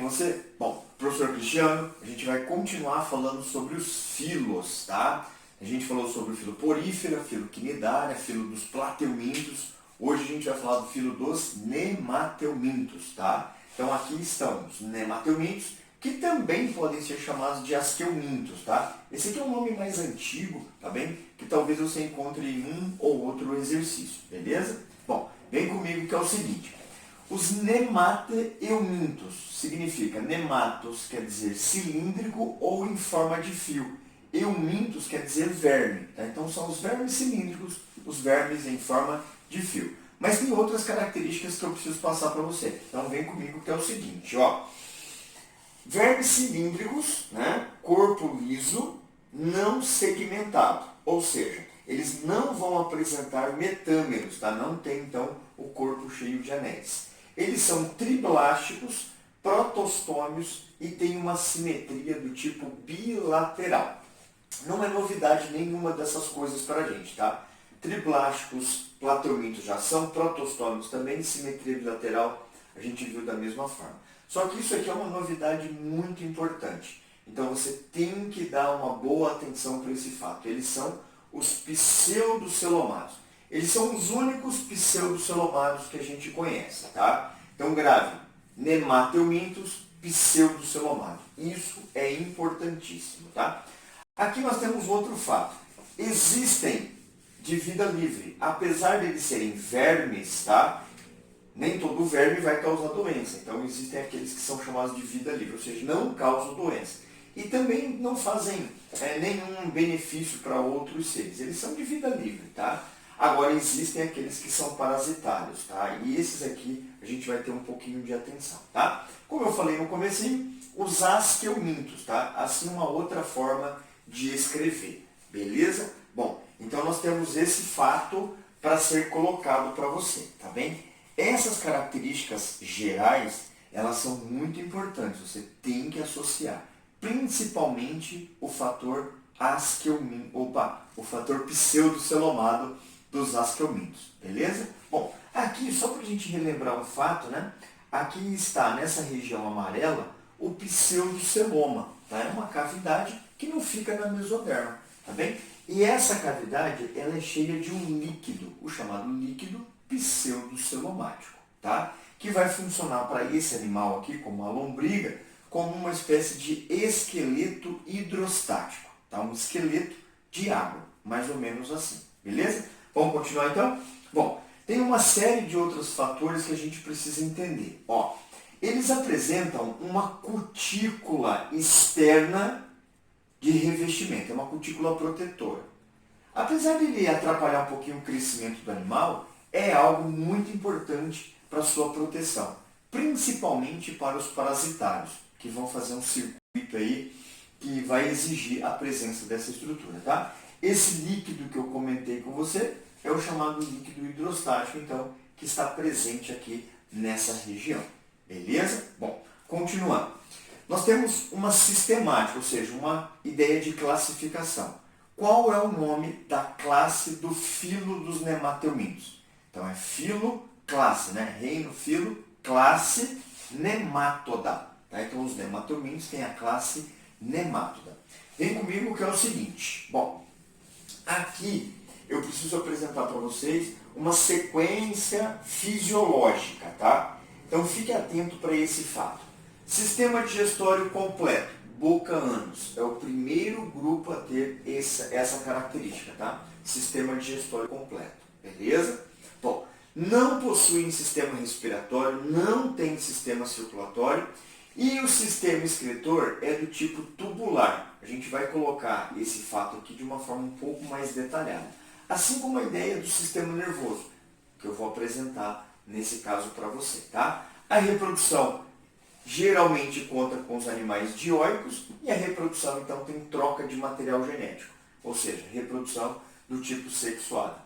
você? Bom, professor Cristiano, a gente vai continuar falando sobre os filos, tá? A gente falou sobre o filo porífera, filo quinidária, filo dos plateumintos. Hoje a gente vai falar do filo dos nemateumintos, tá? Então aqui estão os nemateumintos, que também podem ser chamados de asqueumintos, tá? Esse aqui é um nome mais antigo, tá bem? Que talvez você encontre em um ou outro exercício, beleza? Bom, vem comigo que é o seguinte. Os nemateumintos significa nematos quer dizer cilíndrico ou em forma de fio. Eumintos quer dizer verme, tá? Então são os vermes cilíndricos, os vermes em forma de fio. Mas tem outras características que eu preciso passar para você. Então vem comigo que é o seguinte, ó. Vermes cilíndricos, né? Corpo liso, não segmentado, ou seja, eles não vão apresentar metâmeros, tá? Não tem então o corpo cheio de anéis. Eles são triblásticos, protostômios e têm uma simetria do tipo bilateral. Não é novidade nenhuma dessas coisas para a gente, tá? Triblásticos, plateumintos já são, protostômios também, simetria bilateral, a gente viu da mesma forma. Só que isso aqui é uma novidade muito importante. Então você tem que dar uma boa atenção para esse fato. Eles são os pseudocelomados. Eles são os únicos pseudocelomados que a gente conhece, tá? Então grave, nemateumintos, pseudocelomados. Isso é importantíssimo, tá? Aqui nós temos outro fato. Existem de vida livre, apesar de eles serem vermes, tá? Nem todo verme vai causar doença. Então existem aqueles que são chamados de vida livre, ou seja, não causam doença. E também não fazem nenhum benefício para outros seres. Eles são de vida livre, tá? Agora existem aqueles que são parasitários, tá? E esses aqui a gente vai ter um pouquinho de atenção, tá? Como eu falei no comecinho, os asqueumintos, tá? Assim uma outra forma de escrever, beleza? Bom, então nós temos esse fato para ser colocado para você, tá bem? Essas características gerais, elas são muito importantes, você tem que associar, principalmente o fator o fator pseudocelomado dos asqueumintos, beleza? Bom, aqui, só para a gente relembrar um fato, né? Aqui está, nessa região amarela, o pseudoceloma, tá? É uma cavidade que não fica na mesoderma, tá bem? E essa cavidade, ela é cheia de um líquido, o chamado líquido pseudocelomático, tá? Que vai funcionar para esse animal aqui, como a lombriga, como uma espécie de esqueleto hidrostático, tá? Um esqueleto de água, mais ou menos assim, beleza? Vamos continuar então? Bom, tem uma série de outros fatores que a gente precisa entender. Ó, eles apresentam uma cutícula externa de revestimento, é uma cutícula protetora. Apesar de ele atrapalhar um pouquinho o crescimento do animal, é algo muito importante para a sua proteção, principalmente para os parasitários, que vão fazer um circuito aí que vai exigir a presença dessa estrutura, tá? Esse líquido que eu comentei com você é o chamado líquido hidrostático, então, que está presente aqui nessa região, beleza? Bom, continuando. Nós temos uma sistemática, ou seja, uma ideia de classificação. Qual é o nome da classe do filo dos nemateumintos? Então é filo, classe, né? Reino, filo, classe, nematoda. Tá? Então os nemateumintos têm a classe nematoda. Vem comigo que é o seguinte. Bom, aqui eu preciso apresentar para vocês uma sequência fisiológica, tá? Então fique atento para esse fato. Sistema digestório completo, boca-ânus, é o primeiro grupo a ter essa característica, tá? Sistema digestório completo, beleza? Bom, não possuem sistema respiratório, não tem sistema circulatório e o sistema excretor é do tipo tubular. A gente vai colocar esse fato aqui de uma forma um pouco mais detalhada. Assim como a ideia do sistema nervoso, que eu vou apresentar nesse caso para você, tá? A reprodução geralmente conta com os animais dioicos e a reprodução então tem troca de material genético, ou seja, reprodução do tipo sexuado.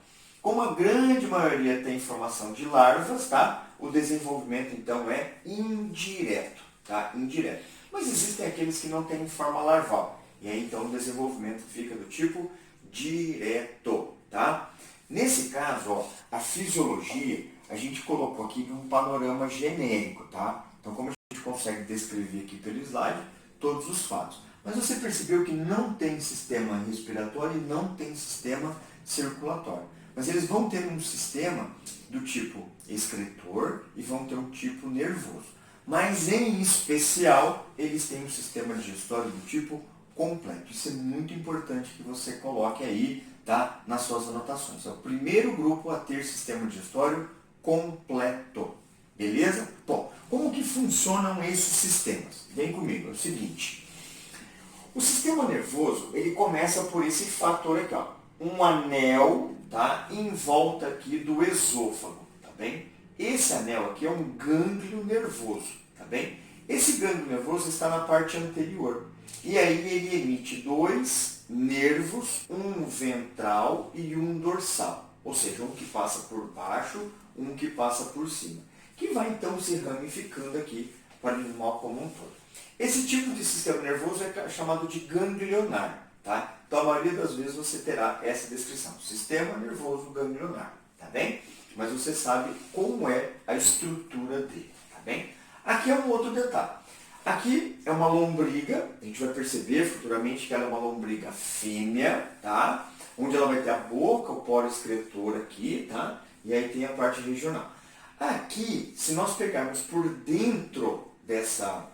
Como a grande maioria tem formação de larvas, tá? O desenvolvimento então é indireto, tá? Indireto. Mas existem aqueles que não têm forma larval, e aí então o desenvolvimento fica do tipo direto, tá? Nesse caso, ó, a fisiologia, a gente colocou aqui num panorama genérico, tá? Então como a gente consegue descrever aqui pelo slide todos os fatos. Mas você percebeu que não tem sistema respiratório e não tem sistema circulatório. Mas eles vão ter um sistema do tipo excretor e vão ter um tipo nervoso. Mas em especial, eles têm um sistema digestório do tipo completo. Isso é muito importante que você coloque aí, tá, nas suas anotações. É o primeiro grupo a ter sistema digestório completo. Beleza? Bom, como que funcionam esses sistemas? Vem comigo, é o seguinte. O sistema nervoso, ele começa por esse fator aqui, ó. Um anel, tá, em volta aqui do esôfago, tá bem? Esse anel aqui é um gânglio nervoso, tá bem? Esse gânglio nervoso está na parte anterior. E aí ele emite dois nervos, um ventral e um dorsal. Ou seja, um que passa por baixo, um que passa por cima. Que vai então se ramificando aqui para o animal como um todo. Esse tipo de sistema nervoso é chamado de ganglionar, tá? Então a maioria das vezes você terá essa descrição, sistema nervoso ganglionar, tá bem? Mas você sabe como é a estrutura dele, tá bem? Aqui é um outro detalhe. Aqui é uma lombriga, a gente vai perceber futuramente que ela é uma lombriga fêmea, tá? Onde ela vai ter a boca, o poro excretor aqui, tá? E aí tem a parte regional. Aqui, se nós pegarmos por dentro dessa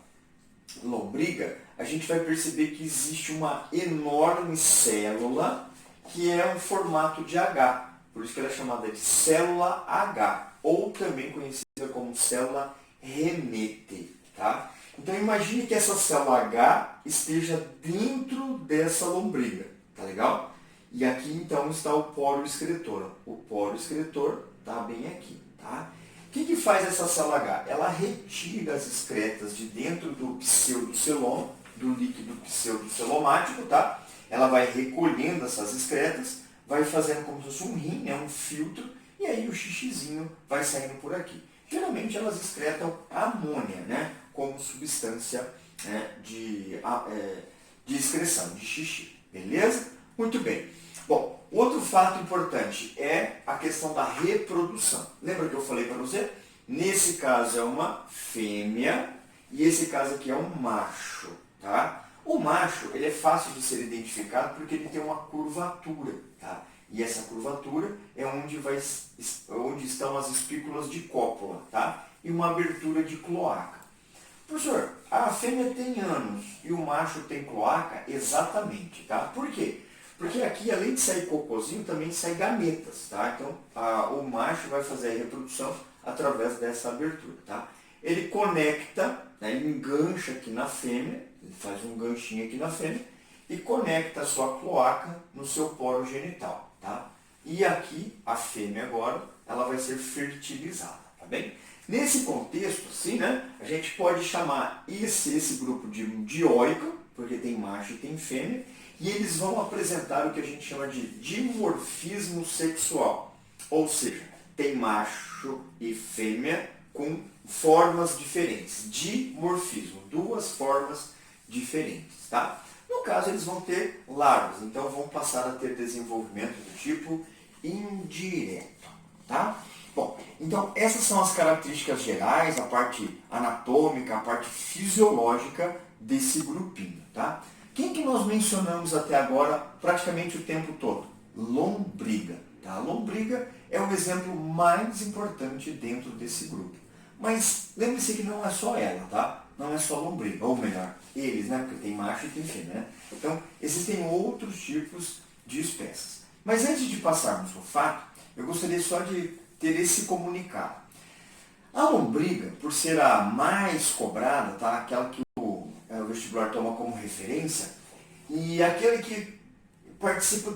lombriga, a gente vai perceber que existe uma enorme célula que é um formato de H. Por isso que ela é chamada de célula H, ou também conhecida como célula Renete, tá? Então imagine que essa célula H esteja dentro dessa lombriga, tá legal? E aqui então está o poro excretor. O poro excretor está bem aqui, tá? O que faz essa célula H? Ela retira as excretas de dentro do pseudoceloma, do líquido pseudocelomático, tá? Ela vai recolhendo essas excretas, vai fazendo como se fosse um rim, né, um filtro, e aí o xixizinho vai saindo por aqui. Geralmente elas excretam amônia, né, como substância, né, de excreção, de xixi. Beleza? Muito bem. Bom, outro fato importante é a questão da reprodução. Lembra que eu falei para você? Nesse caso é uma fêmea e esse caso aqui é um macho, tá? O macho, ele é fácil de ser identificado porque ele tem uma curvatura, tá? E essa curvatura é onde estão as espículas de cópula, tá? E uma abertura de cloaca. Professor, a fêmea tem ânus e o macho tem cloaca? Exatamente, tá? Por quê? Porque aqui, além de sair cocôzinho, também sai gametas, tá? Então, o macho vai fazer a reprodução através dessa abertura, tá? Ele conecta, né, ele engancha aqui na fêmea, ele faz um ganchinho aqui na fêmea, e conecta a sua cloaca no seu poro genital, tá? E aqui, a fêmea agora, ela vai ser fertilizada, tá bem? Nesse contexto, assim, né, a gente pode chamar esse grupo de dioico, porque tem macho e tem fêmea, e eles vão apresentar o que a gente chama de dimorfismo sexual. Ou seja, tem macho e fêmea com formas diferentes. Dimorfismo, duas formas diferentes, tá? No caso, eles vão ter larvas, então vão passar a ter desenvolvimento do tipo indireto, tá? Bom, então essas são as características gerais, a parte anatômica, a parte fisiológica desse grupinho, tá? Quem que nós mencionamos até agora praticamente o tempo todo? Lombriga, tá? A lombriga é o exemplo mais importante dentro desse grupo. Mas lembre-se que não é só ela, tá? Não é só lombriga, ou melhor, eles, né? Porque tem macho e tem fêmea, né? Então, existem outros tipos de espécies. Mas antes de passarmos ao fato, eu gostaria só de ter esse comunicado. A lombriga, por ser a mais cobrada, tá? Aquela que o vestibular toma como referência, e aquele que participa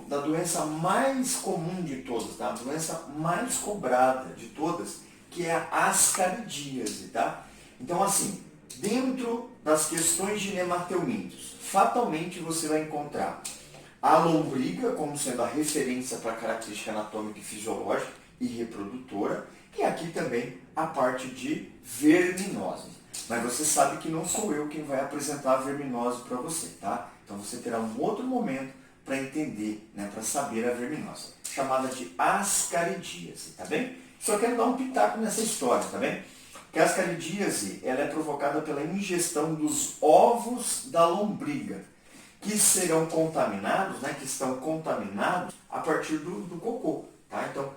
da doença mais comum de todas, tá? A doença mais cobrada de todas, que é a ascaridíase, tá? Então, assim, dentro das questões de nematelmintos, fatalmente você vai encontrar a lombriga como sendo a referência para a característica anatômica e fisiológica e reprodutora, e aqui também a parte de verminose. Mas você sabe que não sou eu quem vai apresentar a verminose para você, tá? Então você terá um outro momento para entender, né, para saber a verminose, chamada de ascaridíase, tá bem? Só quero dar um pitaco nessa história, tá bem? que a ascaridíase ela é provocada pela ingestão dos ovos da lombriga, que serão contaminados, né, que estão contaminados a partir do cocô. Tá? Então,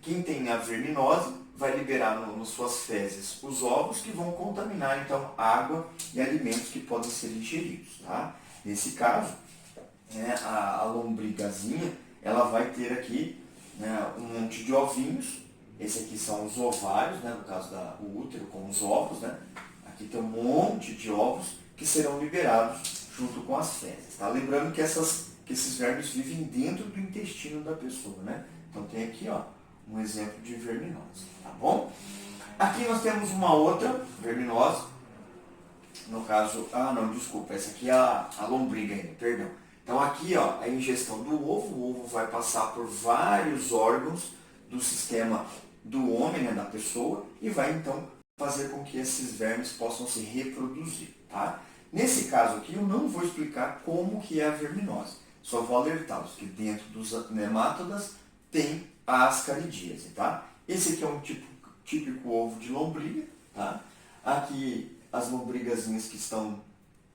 quem tem a verminose vai liberar nas suas fezes os ovos que vão contaminar então água e alimentos que podem ser ingeridos. Tá? Nesse caso, né, a lombrigazinha ela vai ter aqui, né, um monte de ovinhos. Esse aqui são os ovários, né, no caso do útero, com os ovos. Né? Aqui tem um monte de ovos que serão liberados junto com as fezes. Tá? Lembrando que esses vermes vivem dentro do intestino da pessoa. Né? Então tem aqui ó, um exemplo de verminose. Tá bom? Aqui nós temos uma outra verminose. No caso, essa aqui é a lombriga ainda, perdão. Então aqui ó, a ingestão do ovo, o ovo vai passar por vários órgãos do sistema do homem, né, da pessoa, e vai então fazer com que esses vermes possam se reproduzir. Tá? Nesse caso aqui eu não vou explicar como que é a verminose, só vou alertá-los que dentro dos nemátodas tem a ascaridíase. Tá? Esse aqui é um típico ovo de lombriga. Tá? Aqui as lombrigazinhas que estão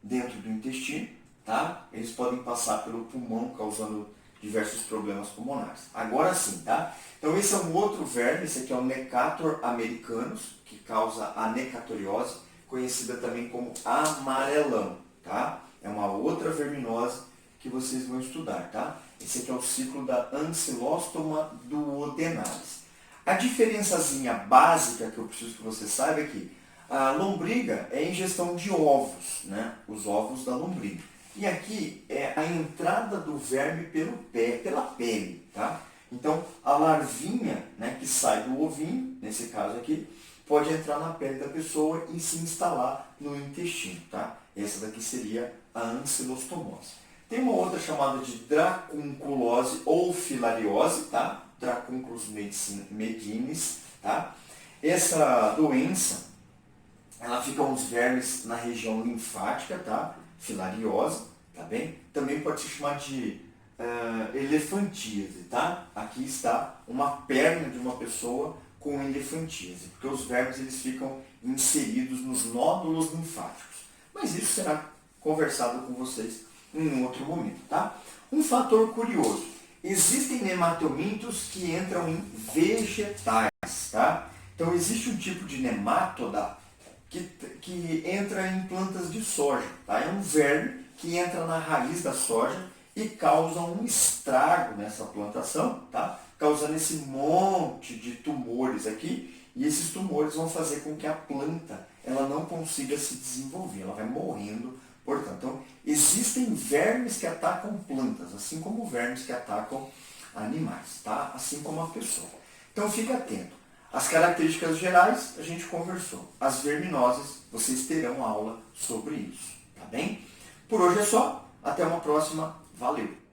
dentro do intestino, tá? Eles podem passar pelo pulmão, causando diversos problemas pulmonares. Agora sim, tá? Então esse é um outro verme, esse aqui é o Necator americanus, que causa a necatoriose, conhecida também como amarelão, tá? É uma outra verminose que vocês vão estudar, tá? Esse aqui é o ciclo da Ancylostoma duodenalis. A diferençazinha básica que eu preciso que você saiba é que a lombriga é a ingestão de ovos, né? Os ovos da lombriga. E aqui é a entrada do verme pela pele. Tá? Então, a larvinha, né, que sai do ovinho, nesse caso aqui, pode entrar na pele da pessoa e se instalar no intestino. Tá? Essa daqui seria a ancilostomose. Tem uma outra chamada de dracunculose ou filariose, tá? Dracunculus medinis. Tá? Essa doença, ela fica uns vermes na região linfática, tá? Filariose, tá bem? Também pode se chamar de elefantíase, tá? Aqui está uma perna de uma pessoa com elefantíase, porque os vermes eles ficam inseridos nos nódulos linfáticos. Mas isso será conversado com vocês em um outro momento, tá? Um fator curioso, existem nematomintos que entram em vegetais, tá? Então existe um tipo de nemátoda que entra em plantas de soja. Tá? É um verme que entra na raiz da soja e causa um estrago nessa plantação, tá? Causando esse monte de tumores aqui, e esses tumores vão fazer com que a planta ela não consiga se desenvolver, ela vai morrendo. Portanto, então, existem vermes que atacam plantas, assim como vermes que atacam animais, tá? Assim como a pessoa. Então fique atento. As características gerais a gente conversou. As verminoses, vocês terão aula sobre isso, tá bem? Por hoje é só. Até uma próxima. Valeu!